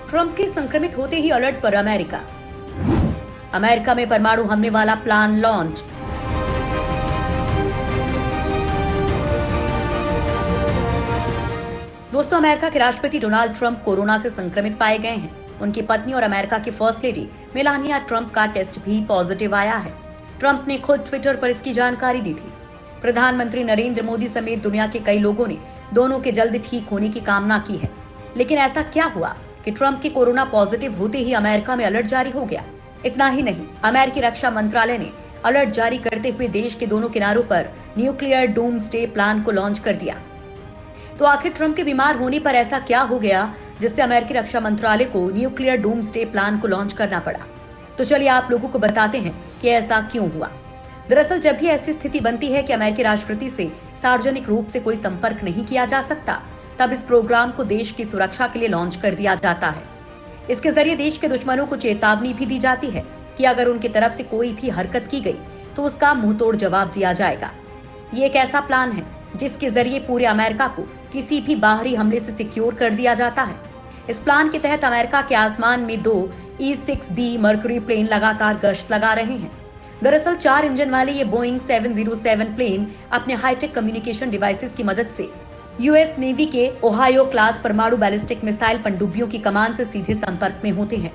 Trump के संक्रमित होते ही अलर्ट पर अमेरिका। अमेरिका में परमाणु हमले वाला प्लान लॉन्च। दोस्तों, अमेरिका के राष्ट्रपति डोनाल्ड ट्रंप कोरोना से संक्रमित पाए गए हैं। उनकी पत्नी और अमेरिका की फर्स्ट लेडी मेलानिया ट्रंप का टेस्ट भी पॉजिटिव आया है। ट्रंप ने खुद ट्विटर पर इसकी जानकारी दी थी। प्रधानमंत्री नरेंद्र मोदी समेत दुनिया के कई लोगों ने दोनों के जल्द ठीक होने की कामना की है। लेकिन ऐसा क्या हुआ कि ट्रंप के कोरोना पॉजिटिव होते ही अमेरिका में अलर्ट जारी हो गया? इतना ही नहीं, अमेरिकी रक्षा मंत्रालय ने अलर्ट जारी करते हुए देश के दोनों किनारों पर न्यूक्लियर डूम्सडे प्लान को लॉन्च कर दिया। तो आखिर ट्रंप के बीमार होने पर ऐसा क्या हो गया जिससे अमेरिकी रक्षा मंत्रालय को न्यूक्लियर डूम्सडे प्लान को लॉन्च करना पड़ा? तो चलिए आप लोगों को बताते हैं कि ऐसा क्यों हुआ। दरअसल जब भी ऐसी स्थिति बनती है कि अमेरिकी राष्ट्रपति से सार्वजनिक रूप से कोई संपर्क नहीं किया जा सकता, तब इस प्रोग्राम को देश की सुरक्षा के लिए लॉन्च कर दिया जाता है। इसके जरिए देश के दुश्मनों को चेतावनी भी दी जाती है कि अगर उनकी तरफ से कोई भी हरकत की गई तो उसका मुंहतोड़ जवाब दिया जाएगा। ये एक ऐसा प्लान है जिसके जरिए पूरे अमेरिका को किसी भी बाहरी हमले से सिक्योर कर दिया जाता है। इस प्लान के तहत अमेरिका के आसमान में 2 E-6B मर्क्यूरी प्लेन लगातार गश्त लगा रहे हैं। दरअसल 4 इंजन वाले ये बोइंग 707 प्लेन अपने हाईटेक कम्युनिकेशन डिवाइसेस की मदद से यूएस नेवी के ओहायो क्लास परमाणु बैलिस्टिक मिसाइल पनडुब्बियों की कमान से सीधे संपर्क में होते हैं।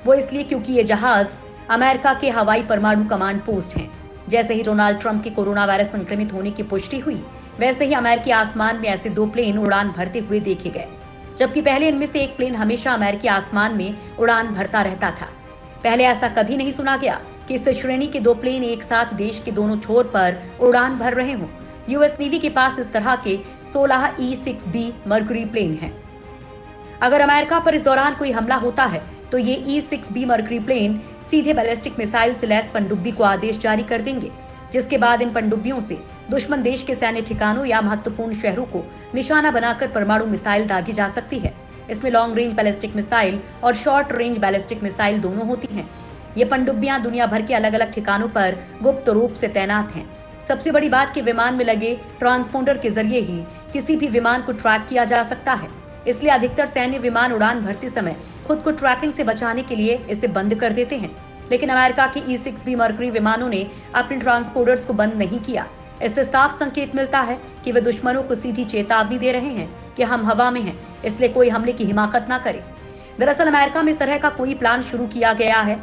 वो इसलिए क्योंकि ये जहाज अमेरिका के हवाई परमाणु कमांड पोस्ट हैं। जैसे ही डोनाल्ड ट्रंप के कोरोना वायरस संक्रमित होने की पुष्टि हुई, वैसे ही अमेरिकी आसमान में ऐसे 2 प्लेन उड़ान भरते हुए देखे गए। जबकि पहले इनमें से एक प्लेन हमेशा अमेरिकी आसमान में उड़ान भरता रहता था। पहले ऐसा कभी नहीं सुना गया कि इस श्रेणी के 2 प्लेन एक साथ देश के दोनों छोर पर उड़ान भर रहे हों। यूएस नेवी के पास इस तरह के 16 E-6B मर्क्यूरी प्लेन हैं। अगर अमेरिका पर इस दौरान कोई हमला होता है तो ये E-6B मर्क्यूरी प्लेन सीधे बैलिस्टिक मिसाइल से लैस पनडुब्बी को आदेश जारी कर देंगे, जिसके बाद इन पनडुब्बियों से दुश्मन देश के सैन्य ठिकानों या महत्वपूर्ण शहरों को निशाना बनाकर परमाणु मिसाइल दागी जा सकती है। इसमें लॉन्ग रेंज बैलिस्टिक मिसाइल और शॉर्ट रेंज बैलिस्टिक मिसाइल दोनों होती हैं। ये पनडुब्बियां दुनिया भर के अलग अलग ठिकानों पर गुप्त रूप से तैनात हैं। सबसे बड़ी बात कि विमान में लगे ट्रांसपोंडर के जरिए ही किसी भी विमान को ट्रैक किया जा सकता है। इसलिए अधिकतर सैन्य विमान उड़ान भरते समय खुद को ट्रैकिंग से बचाने के लिए इसे बंद कर देते हैं। लेकिन अमेरिका के E-6B मर्क्यूरी विमानों ने अपने ट्रांसपोंडर्स को बंद नहीं किया। इससे साफ संकेत मिलता है कि वे दुश्मनों को सीधी चेतावनी दे रहे हैं कि हम हवा में हैं, इसलिए कोई हमले की हिमाकत ना करे। दरअसल अमेरिका में इस तरह का कोई प्लान शुरू किया गया है।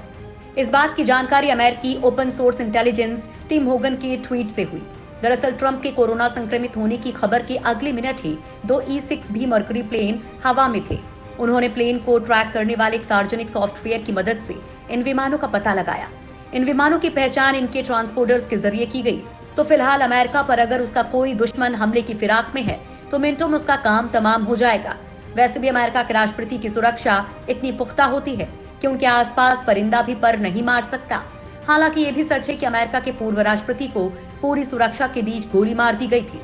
इस बात की जानकारी अमेरिकी open source intelligence Tim Hogan के ट्वीट से हुई। दरअसल ट्रंप के कोरोना संक्रमित होने की खबर के अगले मिनट ही 2 E-6B मर्क्यूरी प्लेन हवा में थे। उन्होंने प्लेन को ट्रैक करने वाले एक सार्वजनिक सॉफ्टवेयर की मदद से इन विमानों का पता लगाया। इन विमानों की पहचान इनके ट्रांसपोंडर्स के जरिए की गई। तो फिलहाल अमेरिका पर अगर उसका कोई दुश्मन हमले की फिराक में है तो मिनटों में उसका काम तमाम हो जाएगा। वैसे भी अमेरिका के राष्ट्रपति की सुरक्षा इतनी पुख्ता होती है कि उनके आसपास परिंदा भी पर नहीं मार सकता। हालांकि ये भी सच है कि अमेरिका के पूर्व राष्ट्रपति को पूरी सुरक्षा के बीच गोली मार दी गई थी।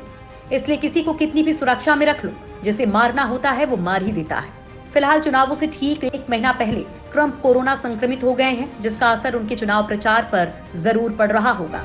इसलिए किसी को कितनी भी सुरक्षा में रख लो, जिसे मारना होता है वो मार ही देता है। फिलहाल चुनावों से ठीक 1 महीना पहले ट्रंप कोरोना संक्रमित हो गए हैं, जिसका असर उनके चुनाव प्रचार पर जरूर पड़ रहा होगा।